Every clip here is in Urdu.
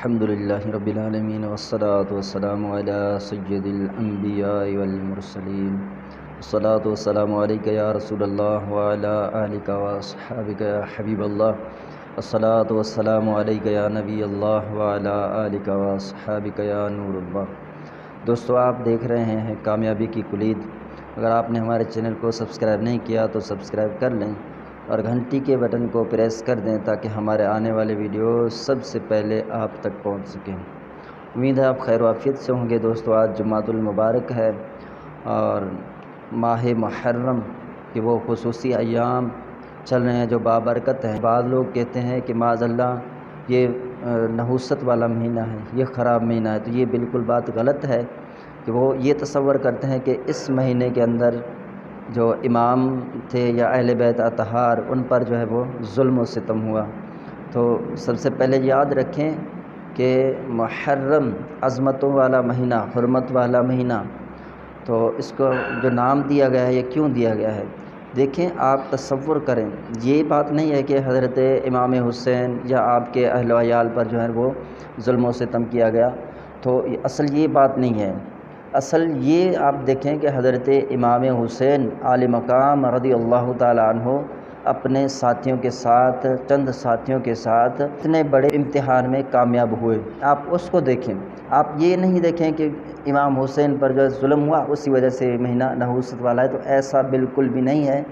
الحمد للہ رب العالمین والصلاة والسلام علی سید الانبیاء والمرسلین والصلاة والسلام علیک یا رسول اللہ وعلی آلک واصحابک یا حبیب اللہ والصلاة والسلام علیک یا نبی اللہ وعلی آلک واصحابک یا نور اللہ۔ دوستو، آپ دیکھ رہے ہیں کامیابی کی کلید۔ اگر آپ نے ہمارے چینل کو سبسکرائب نہیں کیا تو سبسکرائب کر لیں اور گھنٹی کے بٹن کو پریس کر دیں تاکہ ہمارے آنے والے ویڈیو سب سے پہلے آپ تک پہنچ سکیں۔ امید ہے آپ خیر و عافیت سے ہوں گے۔ دوستو، آج جمعۃ المبارک ہے اور ماہ محرم کے وہ خصوصی ایام چل رہے ہیں جو بابرکت ہیں۔ بعض لوگ کہتے ہیں کہ معاذ اللہ یہ نحوست والا مہینہ ہے، یہ خراب مہینہ ہے، تو یہ بالکل بات غلط ہے کہ وہ یہ تصور کرتے ہیں کہ اس مہینے کے اندر جو امام تھے یا اہل بیت اطہار ان پر جو ہے وہ ظلم و ستم ہوا۔ تو سب سے پہلے یاد رکھیں کہ محرم عظمتوں والا مہینہ، حرمت والا مہینہ، تو اس کو جو نام دیا گیا ہے یہ کیوں دیا گیا ہے؟ دیکھیں، آپ تصور کریں، یہ بات نہیں ہے کہ حضرت امام حسین یا آپ کے اہل و عیال پر جو ہے وہ ظلم و ستم کیا گیا، تو اصل یہ بات نہیں ہے۔ اصل یہ آپ دیکھیں کہ حضرت امام حسین عالی مقام رضی اللہ تعالیٰ عنہ اپنے ساتھیوں کے ساتھ، چند ساتھیوں کے ساتھ اتنے بڑے امتحان میں کامیاب ہوئے۔ آپ اس کو دیکھیں، آپ یہ نہیں دیکھیں کہ امام حسین پر جو ظلم ہوا اسی وجہ سے مہینہ نحوست والا ہے، تو ایسا بالکل بھی نہیں ہے۔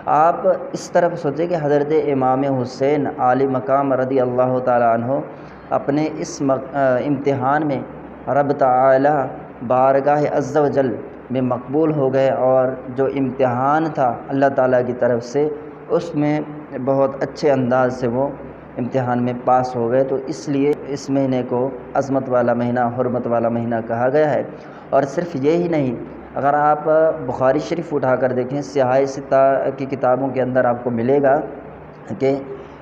آپ اس طرف سوچیں کہ حضرت امام حسین عالی مقام رضی اللہ تعالیٰ عنہ اپنے اس امتحان میں رب تعالی بارگاہ عز و جل میں مقبول ہو گئے، اور جو امتحان تھا اللہ تعالیٰ کی طرف سے اس میں بہت اچھے انداز سے وہ امتحان میں پاس ہو گئے۔ تو اس لیے اس مہینے کو عظمت والا مہینہ، حرمت والا مہینہ کہا گیا ہے۔ اور صرف یہی نہیں، اگر آپ بخاری شریف اٹھا کر دیکھیں، سیاہ ستہ کی کتابوں کے اندر آپ کو ملے گا کہ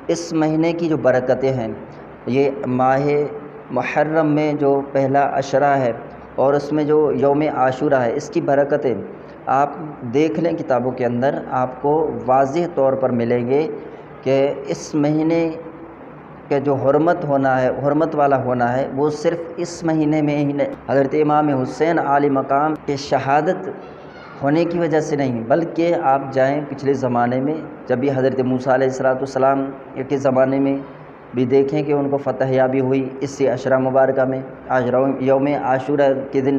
اس مہینے کی جو برکتیں ہیں، یہ ماہ محرم میں جو پہلا عشرہ ہے اور اس میں جو یوم عاشورہ ہے، اس کی برکتیں آپ دیکھ لیں کتابوں کے اندر، آپ کو واضح طور پر ملیں گے کہ اس مہینے کے جو حرمت ہونا ہے، حرمت والا ہونا ہے، وہ صرف اس مہینے میں ہی نہیں، حضرت امام حسین عالی مقام کے شہادت ہونے کی وجہ سے نہیں، بلکہ آپ جائیں پچھلے زمانے میں، جب بھی حضرت موسیٰ علیہ السلام کے زمانے میں بھی دیکھیں کہ ان کو فتح یابی ہوئی اسی عشرہ مبارکہ میں، آج یوم عاشورہ کے دن،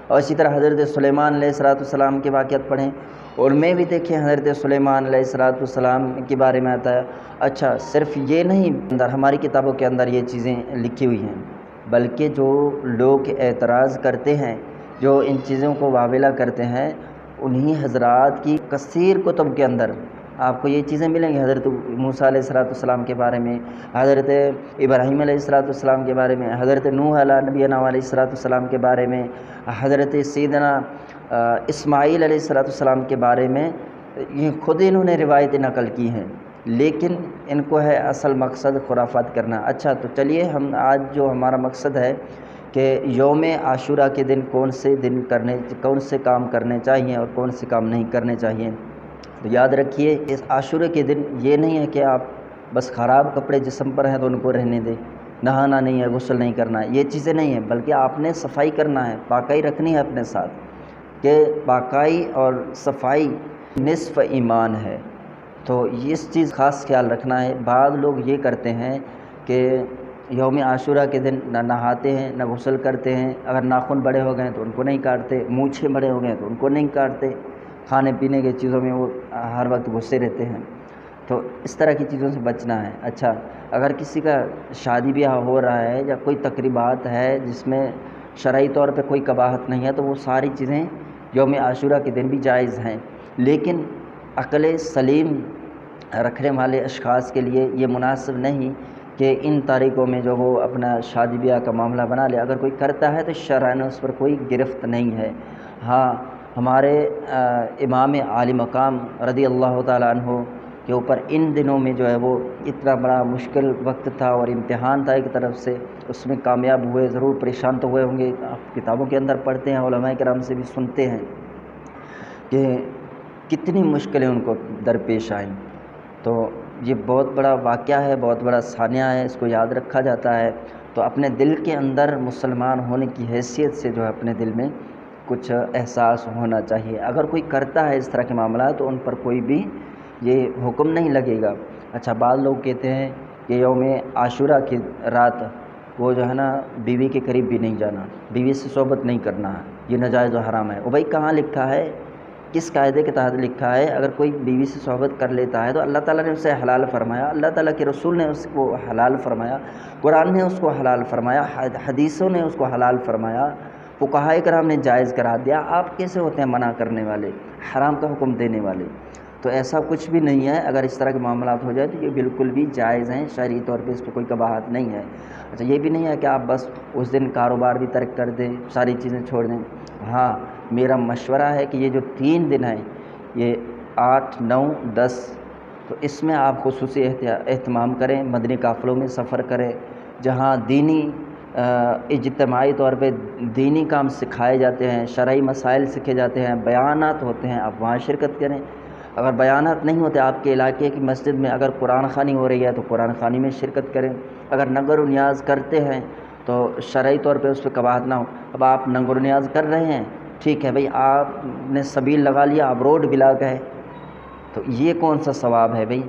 اور اسی طرح حضرت سلیمان علیہ السلام کے واقعات پڑھیں، ان میں بھی دیکھیں حضرت سلیمان علیہ السلام کے بارے میں آتا ہے۔ اچھا، صرف یہ نہیں اندر ہماری کتابوں کے اندر یہ چیزیں لکھی ہوئی ہیں، بلکہ جو لوگ اعتراض کرتے ہیں، جو ان چیزوں کو واویلا کرتے ہیں، انہی حضرات کی کثیر کتب کے اندر آپ کو یہ چیزیں ملیں گی، حضرت موسیٰ علیہ السلام کے بارے میں، حضرت ابراہیم علیہ السلام کے بارے میں، حضرت نوح علیہ نبینا علیہ السلام کے بارے میں، حضرت سیدنا اسماعیل علیہ السلام کے بارے میں، یہ خود انہوں نے روایتیں نقل کی ہیں، لیکن ان کو ہے اصل مقصد خرافات کرنا۔ اچھا، تو چلیے ہم آج جو ہمارا مقصد ہے کہ یوم عاشورہ کے دن کون سے کام کرنے چاہیے اور کون سے کام نہیں کرنے چاہیے۔ تو یاد رکھیے، اس عاشورہ کے دن یہ نہیں ہے کہ آپ بس خراب کپڑے جسم پر ہیں تو ان کو رہنے دیں، نہانا نہیں ہے، غسل نہیں کرنا ہے، یہ چیزیں نہیں ہیں، بلکہ آپ نے صفائی کرنا ہے، پاکائی رکھنی ہے اپنے ساتھ، کہ پاکائی اور صفائی نصف ایمان ہے۔ تو اس چیز خاص خیال رکھنا ہے۔ بعض لوگ یہ کرتے ہیں کہ یوم عاشورہ کے دن نہ نہاتے ہیں، نہ غسل کرتے ہیں، اگر ناخن بڑے ہو گئے تو ان کو نہیں کاٹتے، مونچھیں بڑے ہو گئے تو ان کو نہیں کاٹتے، کھانے پینے کی چیزوں میں وہ ہر وقت گھسے رہتے ہیں، تو اس طرح کی چیزوں سے بچنا ہے۔ اچھا، اگر کسی کا شادی بیاہ ہو رہا ہے یا کوئی تقریبات ہے جس میں شرعی طور پہ کوئی قباحت نہیں ہے، تو وہ ساری چیزیں یوم عاشورہ کے دن بھی جائز ہیں، لیکن عقل سلیم رکھنے والے اشخاص کے لیے یہ مناسب نہیں کہ ان تاریخوں میں جو وہ اپنا شادی بیاہ کا معاملہ بنا لے۔ اگر کوئی کرتا ہے تو شرعاً اس پر کوئی گرفت نہیں ہے۔ ہاں، ہمارے امام عالی مقام رضی اللہ تعالیٰ عنہ کے اوپر ان دنوں میں جو ہے وہ اتنا بڑا مشکل وقت تھا اور امتحان تھا ایک طرف سے، اس میں کامیاب ہوئے، ضرور پریشان تو ہوئے ہوں گے، آپ کتابوں کے اندر پڑھتے ہیں، علماء کرام سے بھی سنتے ہیں کہ کتنی مشکلیں ان کو درپیش آئیں۔ تو یہ بہت بڑا واقعہ ہے، بہت بڑا ثانیہ ہے، اس کو یاد رکھا جاتا ہے۔ تو اپنے دل کے اندر مسلمان ہونے کی حیثیت سے جو ہے اپنے دل میں کچھ احساس ہونا چاہیے. اگر کوئی کرتا ہے اس طرح کے معاملات تو ان پر کوئی بھی یہ حکم نہیں لگے گا. اچھا، بعض لوگ کہتے ہیں کہ یوم عاشورہ کی رات وہ جو ہے نا بیوی کے قریب بھی نہیں جانا، بیوی سے صحبت نہیں کرنا، یہ ناجائز و حرام ہے. بھائی کہاں لکھا ہے، کس قاعدے کے تحت لکھا ہے؟ اگر کوئی بیوی سے صحبت کر لیتا ہے تو اللہ تعالیٰ نے اسے حلال فرمایا، اللہ تعالیٰ کے رسول نے اس کو حلال فرمایا، قرآن نے اس کو حلال فرمایا، حدیثوں نے اس کو حلال فرمایا، فقہائے کرام نے جائز قرار دیا. آپ کیسے ہوتے ہیں منع کرنے والے، حرام کا حکم دینے والے؟ تو ایسا کچھ بھی نہیں ہے. اگر اس طرح کے معاملات ہو جائے تو یہ بالکل بھی جائز ہیں، شرعی طور پہ اس پہ کوئی قباحت نہیں ہے. اچھا، یہ بھی نہیں ہے کہ آپ بس اس دن کاروبار بھی ترک کر دیں، ساری چیزیں چھوڑ دیں. ہاں، میرا مشورہ ہے کہ یہ جو 3 دن ہیں، یہ 8، 9، 10، تو اس میں آپ خصوصی اہتمام کریں، مدنی قافلوں میں سفر کریں، جہاں دینی اجتماعی طور پہ دینی کام سکھائے جاتے ہیں، شرعی مسائل سیکھے جاتے ہیں، بیانات ہوتے ہیں، آپ وہاں شرکت کریں. اگر بیانات نہیں ہوتے آپ کے علاقے کی مسجد میں، اگر قرآن خوانی ہو رہی ہے تو قرآن خوانی میں شرکت کریں. اگر نظر و نیاز کرتے ہیں تو شرعی طور پہ اس پہ قباحت نہ ہو. اب آپ نظر و نیاز کر رہے ہیں، ٹھیک ہے بھئی، آپ نے سبیل لگا لیا، آپ روڈ بلا گئے، تو یہ کون سا ثواب ہے بھئی؟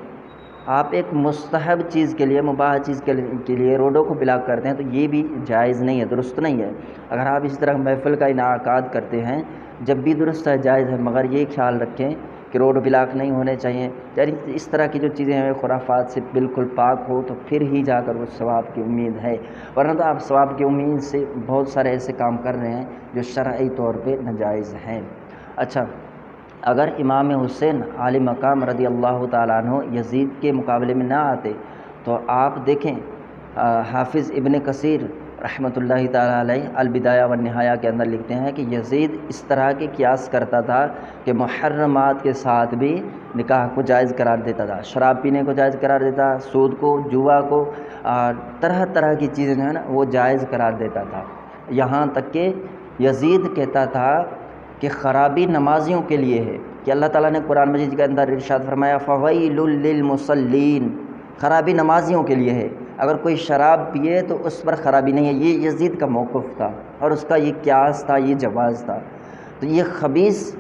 آپ ایک مستحب چیز کے لیے، مباح چیز کے لیے روڈوں کو بلاک کرتے ہیں تو یہ بھی جائز نہیں ہے، درست نہیں ہے. اگر آپ اس طرح محفل کا انعقاد کرتے ہیں، جب بھی درست ہے، جائز ہے، مگر یہ خیال رکھیں کہ روڈ بلاک نہیں ہونے چاہیے. یعنی اس طرح کی جو چیزیں ہیں خرافات سے بالکل پاک ہو تو پھر ہی جا کر وہ ثواب کی امید ہے، ورنہ تو آپ ثواب کی امید سے بہت سارے ایسے کام کر رہے ہیں جو شرعی طور پہ ناجائز ہیں. اچھا، اگر امام حسین عالی مقام رضی اللہ تعالیٰ عنہ یزید کے مقابلے میں نہ آتے تو آپ دیکھیں حافظ ابن کثیر رحمۃ اللہ تعالیٰ علیہ البدایہ والنہایہ کے اندر لکھتے ہیں کہ یزید اس طرح کے قیاس کرتا تھا کہ محرمات کے ساتھ بھی نکاح کو جائز قرار دیتا تھا، شراب پینے کو جائز قرار دیتا، سود کو، جوا کو، طرح طرح کی چیزیں جو ہے نا وہ جائز قرار دیتا تھا. یہاں تک کہ یزید کہتا تھا کہ خرابی نمازیوں کے لیے ہے، کہ اللہ تعالیٰ نے قرآن مجید کے اندر ارشاد فرمایا فَوَيْلٌ لِّلْمُصَلِّينَ، خرابی نمازیوں کے لیے ہے. اگر کوئی شراب پیے تو اس پر خرابی نہیں ہے. یہ یزید کا موقف تھا اور اس کا یہ قیاس تھا، یہ جواز تھا. تو یہ خبیث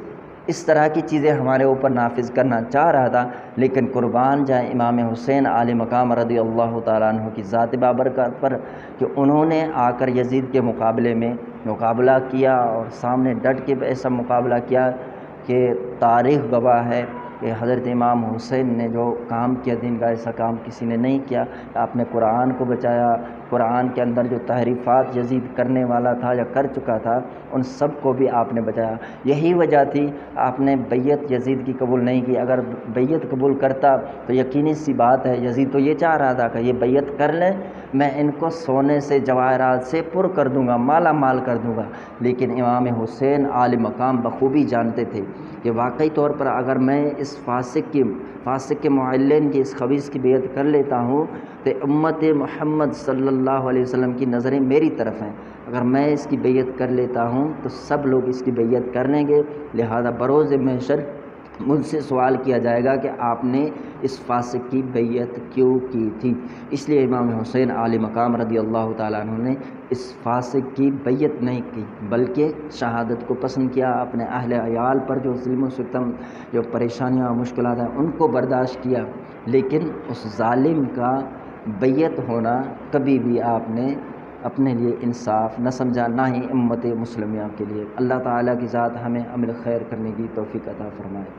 اس طرح کی چیزیں ہمارے اوپر نافذ کرنا چاہ رہا تھا، لیکن قربان جائیں امام حسین عالی مقام رضی اللہ تعالیٰ عنہ کی ذات بابرکات پر کہ انہوں نے آ کر یزید کے مقابلے میں مقابلہ کیا اور سامنے ڈٹ کے ایسا مقابلہ کیا کہ تاریخ گواہ ہے کہ حضرت امام حسین نے جو کام کیا دین کا ایسا کام کسی نے نہیں کیا. آپ نے قرآن کو بچایا، قرآن کے اندر جو تحریفات یزید کرنے والا تھا یا کر چکا تھا ان سب کو بھی آپ نے بچایا. یہی وجہ تھی آپ نے بیعت یزید کی قبول نہیں کی. اگر بیعت قبول کرتا تو یقینی سی بات ہے یزید تو یہ چاہ رہا تھا کہ یہ بیعت کر لیں، میں ان کو سونے سے، جواہرات سے پر کر دوں گا، مالا مال کر دوں گا. لیکن امام حسین عالی مقام بخوبی جانتے تھے کہ واقعی طور پر اگر میں اس فاسق کے معلن کی، اس خبیث کی بیعت کر لیتا ہوں تو امت محمد صلی اللہ علیہ وسلم کی نظریں میری طرف ہیں. اگر میں اس کی بیعت کر لیتا ہوں تو سب لوگ اس کی بیعت کر لیں گے، لہذا بروز محشر مجھ سے سوال کیا جائے گا کہ آپ نے اس فاسق کی بیعت کیوں کی تھی. اس لیے امام حسین عالی مقام رضی اللہ تعالیٰ عنہ نے اس فاسق کی بیعت نہیں کی بلکہ شہادت کو پسند کیا. اپنے اہل عیال پر جو ظلم و ستم، جو پریشانیاں اور مشکلات ہیں ان کو برداشت کیا، لیکن اس ظالم کا بیعت ہونا کبھی بھی آپ نے اپنے لیے انصاف نہ سمجھا، نہ ہی امت مسلمہ کے لیے. اللہ تعالیٰ کی ذات ہمیں عمل خیر کرنے کی توفیق عطا فرمائے.